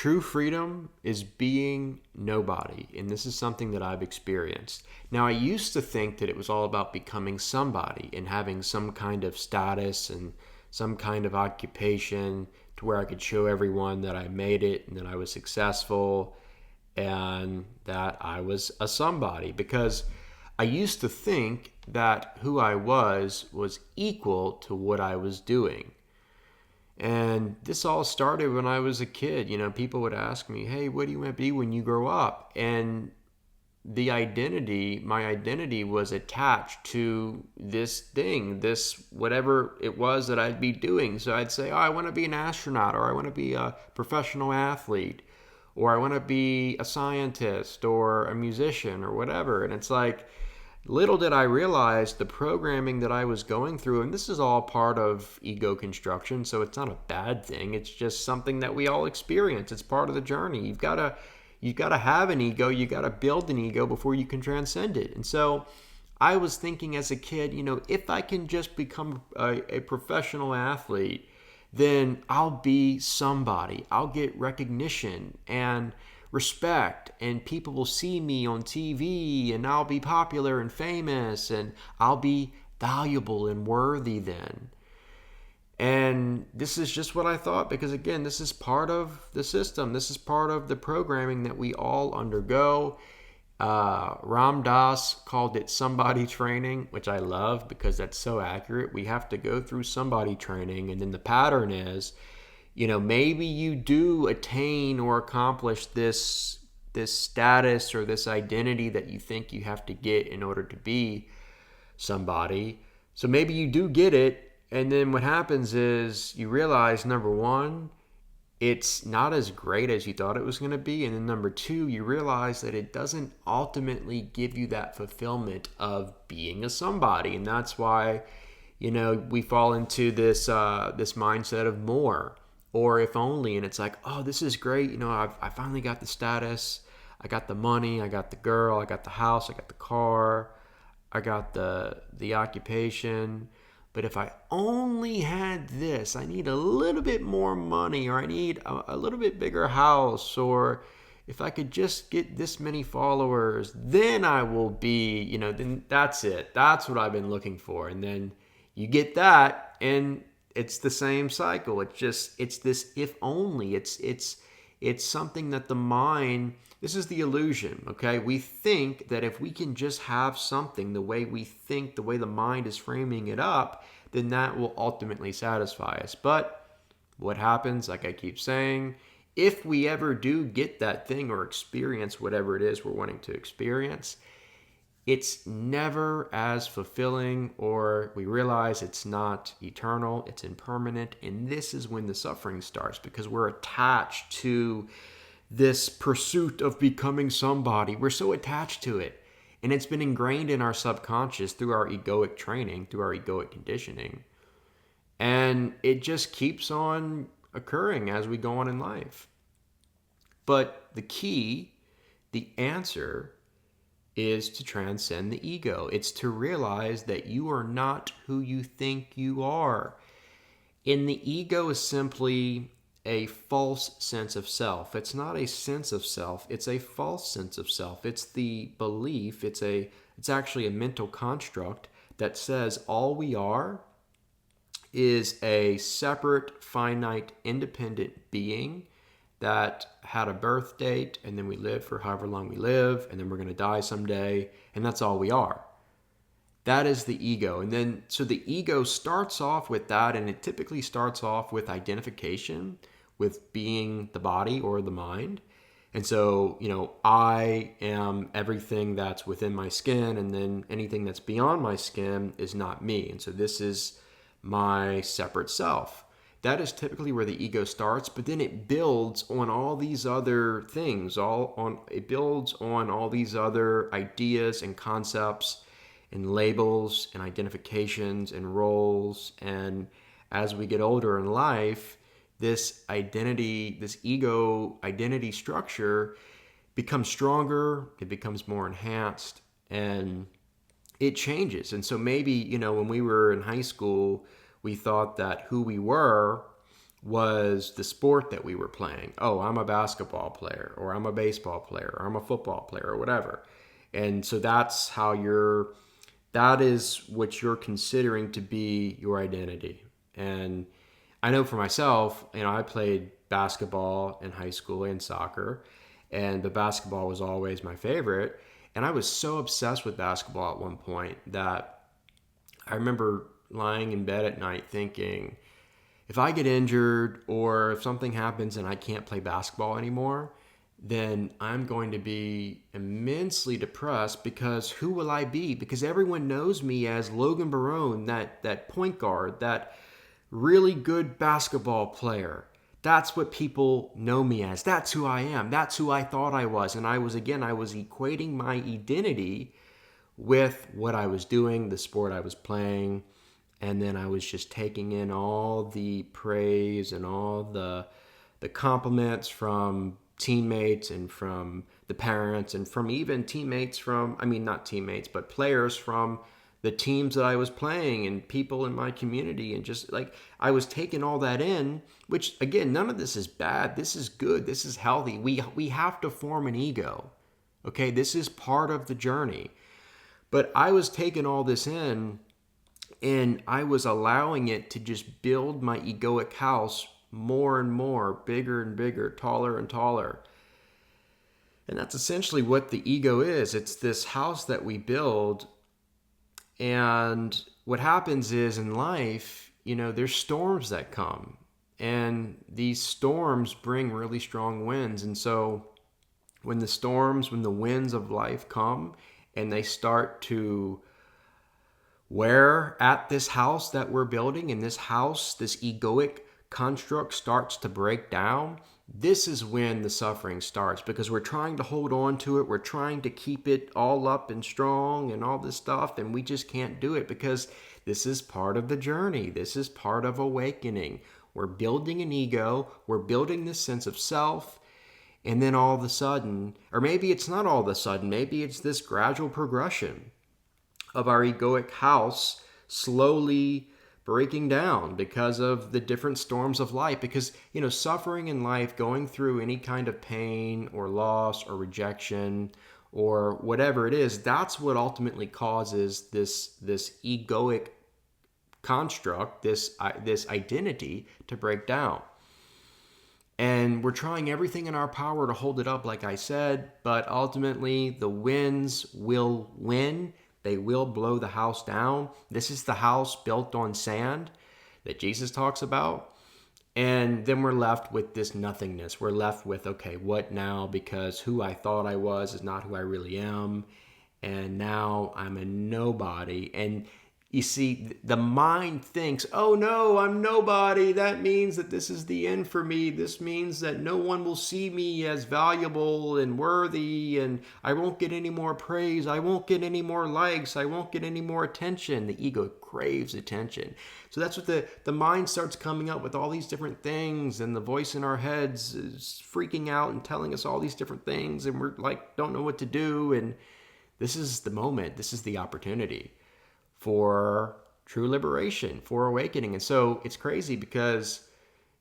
True freedom is being nobody, and this is something that I've experienced. Now, I used to think that it was all about becoming somebody and having some kind of status and some kind of occupation to where I could show everyone that I made it and that I was successful and that I was a somebody, because I used to think that who I was equal to what I was doing. And this all started when I was a kid. People would ask me, hey, what do you want to be when you grow up? And my identity was attached to this thing, this whatever it was that I'd be doing. So I'd say, oh, I want to be an astronaut, or I want to be a professional athlete, or I want to be a scientist or a musician or whatever. And it's like, little did I realize the programming that I was going through, and this is all part of ego construction, so it's not a bad thing. It's just something that we all experience. It's part of the journey. You've got to have an ego. You got to build an ego before you can transcend it. And so I was thinking as a kid, if I can just become a professional athlete, then I'll be somebody. I'll get recognition and respect, and people will see me on TV, and I'll be popular and famous, and I'll be valuable and worthy then. And this is just what I thought, because again, this is part of the system. This is part of the programming that we all undergo. Ram Dass called it somebody training, which I love because that's so accurate. We have to go through somebody training, and then the pattern is, maybe you do attain or accomplish this status or this identity that you think you have to get in order to be somebody. So maybe you do get it, and then what happens is you realize, number one, it's not as great as you thought it was going to be, and then number two, you realize that it doesn't ultimately give you that fulfillment of being a somebody. And that's why we fall into this mindset of more, or if only. And it's like, oh, this is great. I finally got the status. I got the money. I got the girl. I got the house. I got the car. I got the occupation. But if I only had this, I need a little bit more money, or I need a little bit bigger house, or if I could just get this many followers, then I will be, then that's it. That's what I've been looking for. And then you get that, and it's the same cycle. It's this if only. It's something that the mind, this is the illusion, okay? We think that if we can just have something the way we think, the way the mind is framing it up, then that will ultimately satisfy us. But what happens, like I keep saying, if we ever do get that thing or experience whatever it is we're wanting to experience, it's never as fulfilling, or we realize it's not eternal, it's impermanent. And this is when the suffering starts, because we're attached to this pursuit of becoming somebody. We're so attached to it. And it's been ingrained in our subconscious through our egoic training, through our egoic conditioning. And it just keeps on occurring as we go on in life. But the key, the answer, is to transcend the ego. It's to realize that you are not who you think you are. And the ego is simply a false sense of self. It's not a sense of self. It's a false sense of self. It's the belief. It's actually a mental construct that says all we are is a separate, finite, independent being that had a birth date, and then we live for however long we live, and then we're going to die someday, and that's all we are. That is the ego. And then, so the ego starts off with that, and it typically starts off with identification, with being the body or the mind. And so, I am everything that's within my skin, and then anything that's beyond my skin is not me. And so this is my separate self. That is typically where the ego starts, but then it builds on all these other things. It builds on all these other ideas and concepts and labels and identifications and roles. And as we get older in life, this ego identity structure becomes stronger, it becomes more enhanced, and it changes. And so maybe, when we were in high school, we thought that who we were was the sport that we were playing. Oh, I'm a basketball player, or I'm a baseball player, or I'm a football player, or whatever. And so that is what you're considering to be your identity. And I know for myself, I played basketball in high school and soccer, and the basketball was always my favorite. And I was so obsessed with basketball at one point that I remember lying in bed at night thinking, if I get injured or if something happens and I can't play basketball anymore, then I'm going to be immensely depressed, because who will I be? Because everyone knows me as Logan Barone, that point guard, that really good basketball player. That's what people know me as. That's who I am. That's who I thought I was. And I was equating my identity with what I was doing, the sport I was playing, and then I was just taking in all the praise and all the compliments from teammates and from the parents and from even teammates from, I mean, not teammates, but players from the teams that I was playing and people in my community. And just like I was taking all that in, which again, none of this is bad. This is good. This is healthy. We have to form an ego. Okay, this is part of the journey. But I was taking all this in, and I was allowing it to just build my egoic house more and more, bigger and bigger, taller and taller. And that's essentially what the ego is. It's this house that we build. And what happens is in life, there's storms that come. And these storms bring really strong winds. And so when the winds of life come and they start to wear at this house that we're building, and this house, this egoic construct starts to break down, this is when the suffering starts, because we're trying to hold on to it. We're trying to keep it all up and strong and all this stuff, and we just can't do it, because this is part of the journey. This is part of awakening. We're building an ego. We're building this sense of self. And then all of a sudden, or maybe it's not all of a sudden, maybe it's this gradual progression of our egoic house slowly breaking down because of the different storms of life. Because, suffering in life, going through any kind of pain or loss or rejection or whatever it is, that's what ultimately causes this egoic construct, this identity to break down. And we're trying everything in our power to hold it up, like I said, but ultimately the winds will win. They will blow the house down. This is the house built on sand that Jesus talks about. And then we're left with this nothingness. We're left with, okay, what now? Because who I thought I was is not who I really am. And now I'm a nobody. And you see, the mind thinks, oh no, I'm nobody. That means that this is the end for me. This means that no one will see me as valuable and worthy, and I won't get any more praise. I won't get any more likes. I won't get any more attention. The ego craves attention. So that's what the mind starts coming up with, all these different things, and the voice in our heads is freaking out and telling us all these different things, and we're like, don't know what to do. And this is the moment. This is the opportunity for true liberation, for awakening. And so it's crazy, because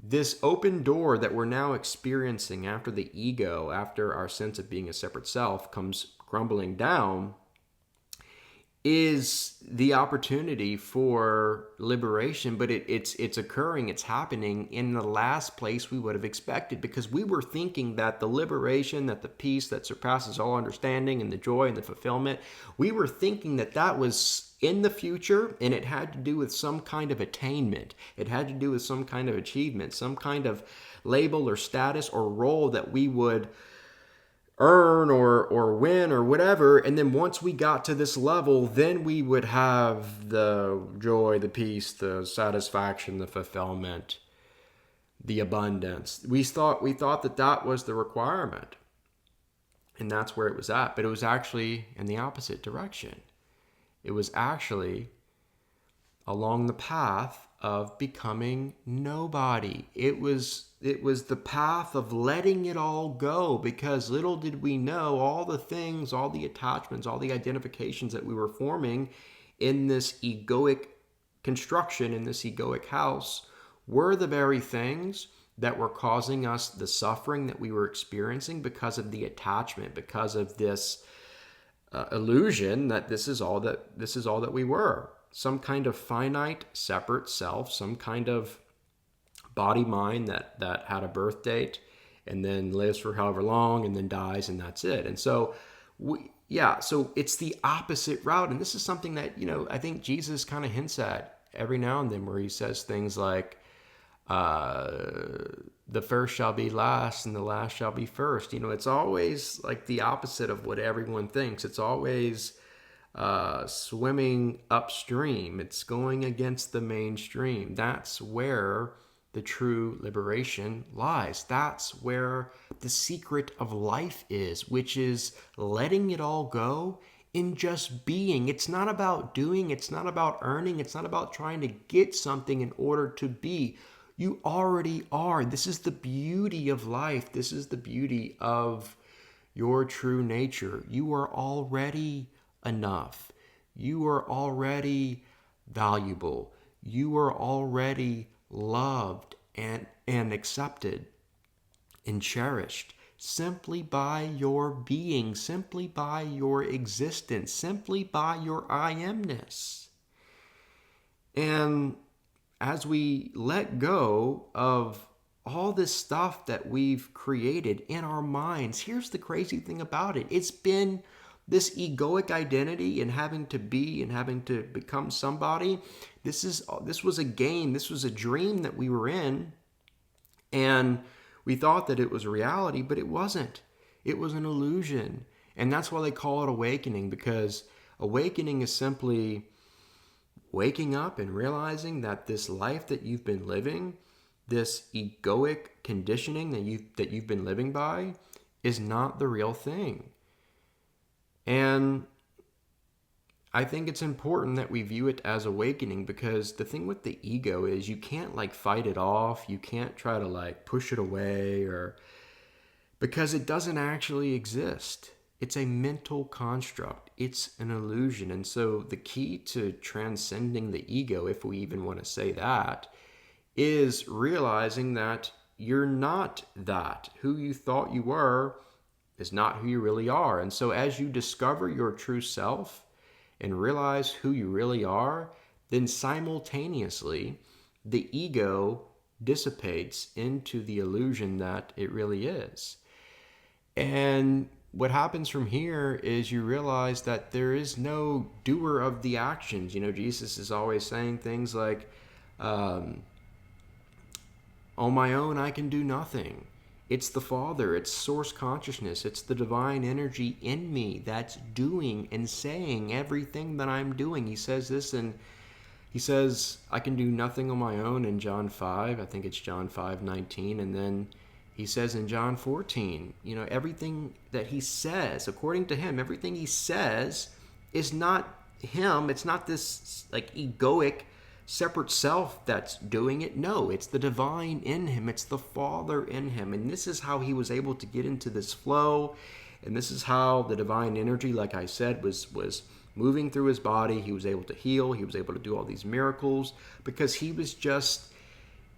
this open door that we're now experiencing after the ego, after our sense of being a separate self comes crumbling down, is the opportunity for liberation. But it's occurring, it's happening in the last place we would have expected, because we were thinking that the liberation, that the peace that surpasses all understanding, and the joy and the fulfillment, we were thinking that was in the future, and it had to do with some kind of attainment. It had to do with some kind of achievement, some kind of label or status or role that we would earn or win or whatever. And then once we got to this level, then we would have the joy, the peace, the satisfaction, the fulfillment, the abundance. We thought that was the requirement, and that's where it was at. But it was actually in the opposite direction. It was actually along the path of becoming nobody. It was the path of letting it all go, because little did we know all the things, all the attachments, all the identifications that we were forming in this egoic construction, in this egoic house, were the very things that were causing us the suffering that we were experiencing because of the attachment, because of this illusion that this is all that we were. Some kind of finite, separate self, some kind of body mind that had a birth date and then lives for however long and then dies, and that's it. And so so it's the opposite route. And this is something that, I think Jesus kind of hints at every now and then, where he says things like, the first shall be last and the last shall be first. It's always like the opposite of what everyone thinks. It's always swimming upstream. It's going against the mainstream. That's where the true liberation lies. That's where the secret of life is, which is letting it all go in just being. It's not about doing, it's not about earning, it's not about trying to get something in order to be. You already are. This is the beauty of life. This is the beauty of your true nature. You are already enough. You are already valuable. You are already loved and accepted and cherished simply by your being, simply by your existence, simply by your I amness. And as we let go of all this stuff that we've created in our minds, here's the crazy thing about it. It's been this egoic identity and having to be and having to become somebody. This was a game. This was a dream that we were in. And we thought that it was reality, but it wasn't. It was an illusion. And that's why they call it awakening, because awakening is simply waking up and realizing that this life that you've been living, this egoic conditioning that you've been living by, is not the real thing. And I think it's important that we view it as awakening, because the thing with the ego is you can't fight it off. You can't try to push it away, or because it doesn't actually exist. It's a mental construct. It's an illusion. And so the key to transcending the ego, if we even want to say that, is realizing that you're not that. Who you thought you were is not who you really are. And so as you discover your true self and realize who you really are, then simultaneously the ego dissipates into the illusion that it really is. And what happens from here is you realize that there is no doer of the actions. Jesus is always saying things like, on my own, I can do nothing. It's the Father, it's source consciousness, it's the divine energy in me that's doing and saying everything that I'm doing. He says this, and he says, I can do nothing on my own in John 5. I think it's John 5:19. And then he says in John 14, everything that he says, according to him, everything he says is not him. It's not this egoic separate self that's doing it. No, it's the divine in him. It's the Father in him. And this is how he was able to get into this flow. And this is how the divine energy, like I said, was moving through his body. He was able to heal. He was able to do all these miracles because he was just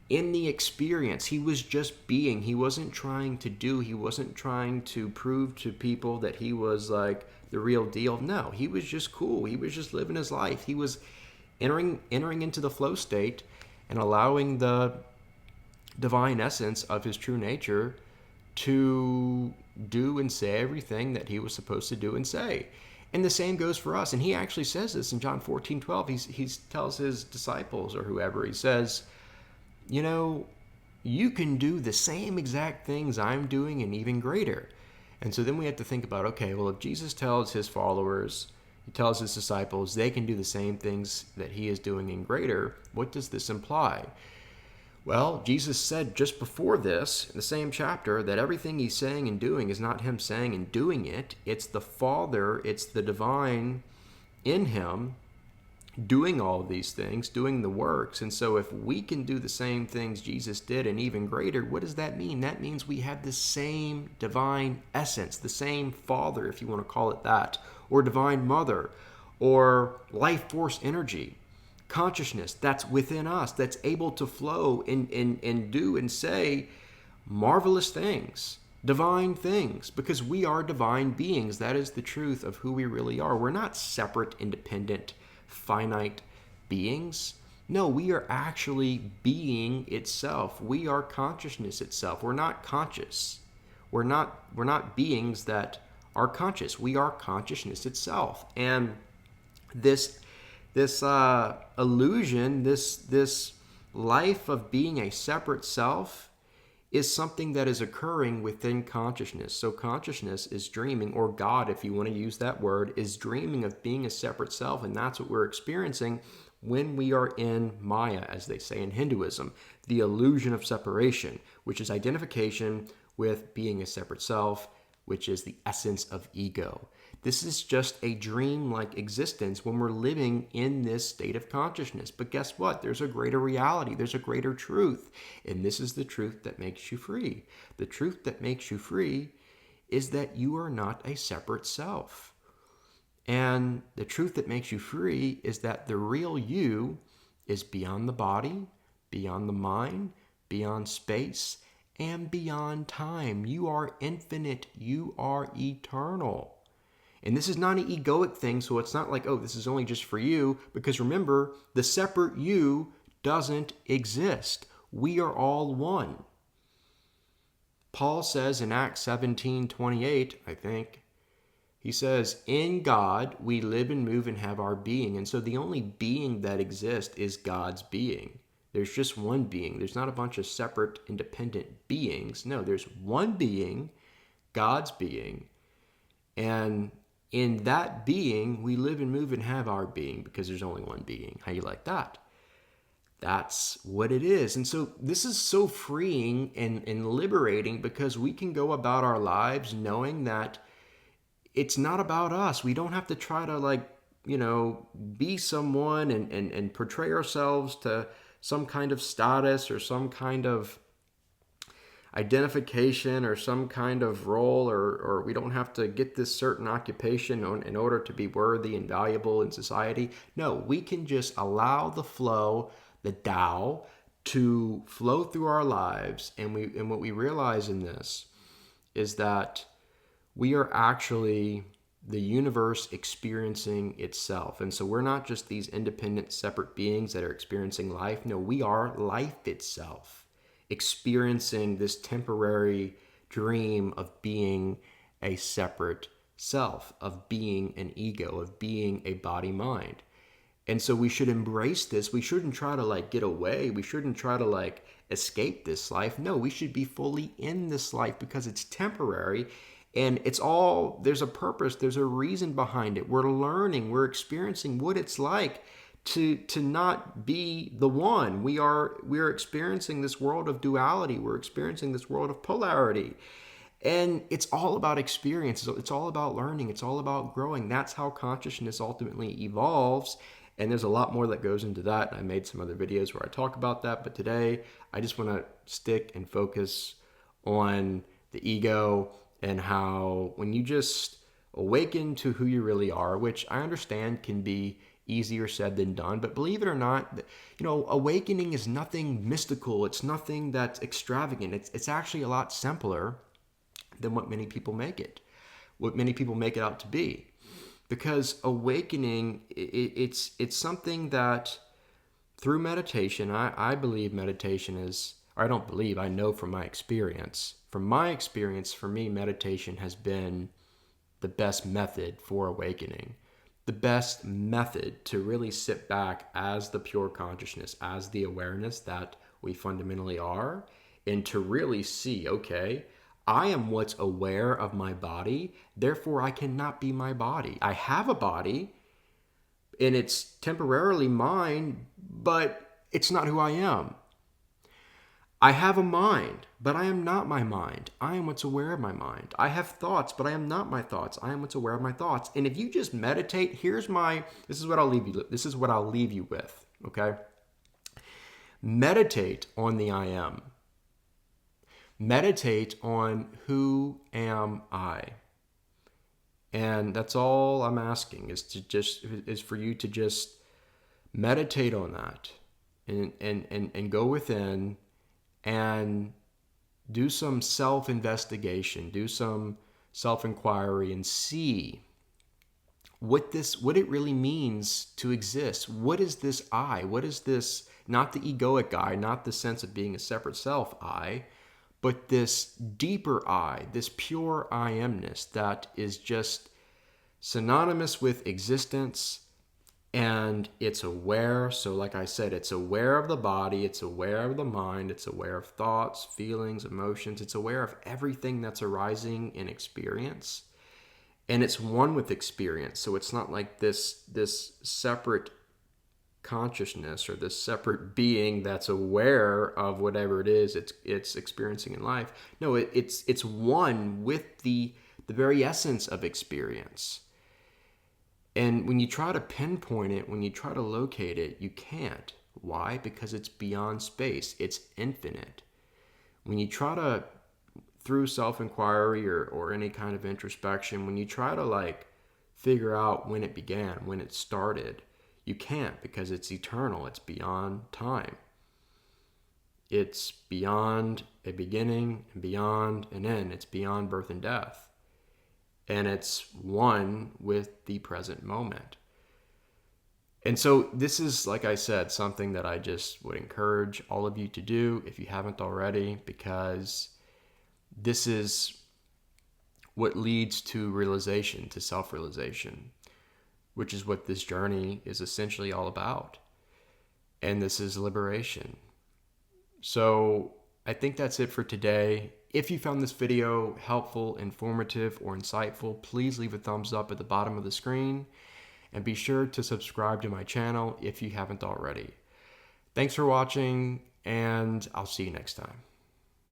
in the experience. He was just being. He wasn't trying to do. He wasn't trying to prove to people that he was the real deal. No, he was just cool. He was just living his life. He was entering into the flow state and allowing the divine essence of his true nature to do and say everything that he was supposed to do and say. And the same goes for us. And he actually says this in John 14:12. He tells his disciples or whoever, he says, you can do the same exact things I'm doing and even greater. And so then we have to think about, okay, well, if Jesus tells his followers, he tells his disciples, they can do the same things that he is doing and greater, what does this imply? Well, Jesus said just before this, in the same chapter, that everything he's saying and doing is not him saying and doing it. It's the Father, it's the divine in him doing all of these things, doing the works. And so if we can do the same things Jesus did and even greater, what does that mean? That means we have the same divine essence, the same Father, if you want to call it that, or divine mother, or life force energy. consciousness that's within us, that's able to flow and do and say marvelous things, divine things, because we are divine beings. That is the truth of who we really are. We're not separate, independent, finite beings. No, we are actually being itself. We are consciousness itself. We're not conscious. We're not beings that are conscious. We are consciousness itself. And this illusion, this life of being a separate self, is something that is occurring within consciousness. So consciousness is dreaming, or God, if you want to use that word, is dreaming of being a separate self, and that's what we're experiencing when we are in Maya, as they say in Hinduism, the illusion of separation, which is identification with being a separate self, which is the essence of ego. This is just a dream-like existence when we're living in this state of consciousness. But guess what? There's a greater reality. There's a greater truth. And this is the truth that makes you free. The truth that makes you free is that you are not a separate self. And the truth that makes you free is that the real you is beyond the body, beyond the mind, beyond space, and beyond time. You are infinite. You are eternal. And this is not an egoic thing, so it's not like, oh, this is only just for you, because remember, the separate you doesn't exist. We are all one. Paul says in Acts 17:28, I think, he says, in God we live and move and have our being. And so the only being that exists is God's being. There's just one being. There's not a bunch of separate, independent beings. No, there's one being, God's being. And in that being, we live and move and have our being, because there's only one being. How you like that? That's what it is. And so this is so freeing and liberating, because we can go about our lives knowing that it's not about us. We don't have to try to be someone and portray ourselves to some kind of status or some kind of identification or some kind of role, or we don't have to get this certain occupation in order to be worthy and valuable in society. No, we can just allow the flow, the Tao, to flow through our lives. And what we realize in this is that we are actually the universe experiencing itself. And so we're not just these independent, separate beings that are experiencing life. No, we are life itself, experiencing this temporary dream of being a separate self, of being an ego, of being a body-mind. And so we should embrace this. We shouldn't try to get away. We shouldn't try to escape this life. No, we should be fully in this life, because it's temporary. And there's a purpose, there's a reason behind it. We're learning, we're experiencing what it's like to not be the one. We're experiencing this world of duality. We're experiencing this world of polarity. And it's all about experience. It's all about learning. It's all about growing. That's how consciousness ultimately evolves. And there's a lot more that goes into that. I made some other videos where I talk about that. But today, I just want to stick and focus on the ego, and how when you just awaken to who you really are, which I understand can be easier said than done, but believe it or not, awakening is nothing mystical. It's nothing that's extravagant. It's actually a lot simpler than what many people make it out to be. Because awakening, it's something that through meditation, I believe meditation is, or I don't believe, I know from my experience. From my experience, for me, meditation has been the best method for awakening. The best method to really sit back as the pure consciousness, as the awareness that we fundamentally are, and to really see, okay, I am what's aware of my body, therefore I cannot be my body. I have a body, and it's temporarily mine, but it's not who I am. I have a mind, but I am not my mind. I am what's aware of my mind. I have thoughts, but I am not my thoughts. I am what's aware of my thoughts. And if you just meditate, this is what I'll leave you with, okay? Meditate on the I am. Meditate on who am I. And that's all I'm asking is for you to just Meditate on that and go within and do some self-investigation, do some self-inquiry and see what it really means to exist. What is this I? What is this, not the egoic I, not the sense of being a separate self I, but this deeper I, this pure I amness that is just synonymous with existence, and it's aware. So like I said, it's aware of the body, it's aware of the mind, it's aware of thoughts, feelings, emotions, it's aware of everything that's arising in experience, and it's one with experience. So it's not like this separate consciousness or this separate being that's aware of whatever it is it's experiencing in life. No, it's one with the very essence of experience. And when you try to pinpoint it, when you try to locate it, you can't. Why? Because it's beyond space. It's infinite. When you try to, through self-inquiry or any kind of introspection, when you try to like figure out when it began, when it started, you can't, because it's eternal. It's beyond time. It's beyond a beginning and beyond an end. It's beyond birth and death. And it's one with the present moment. And so this is, like I said, something that I just would encourage all of you to do if you haven't already, because this is what leads to realization, to self-realization, which is what this journey is essentially all about. And this is liberation. So I think that's it for today. If you found this video helpful, informative, or insightful, please leave a thumbs up at the bottom of the screen, and be sure to subscribe to my channel if you haven't already. Thanks for watching, and I'll see you next time.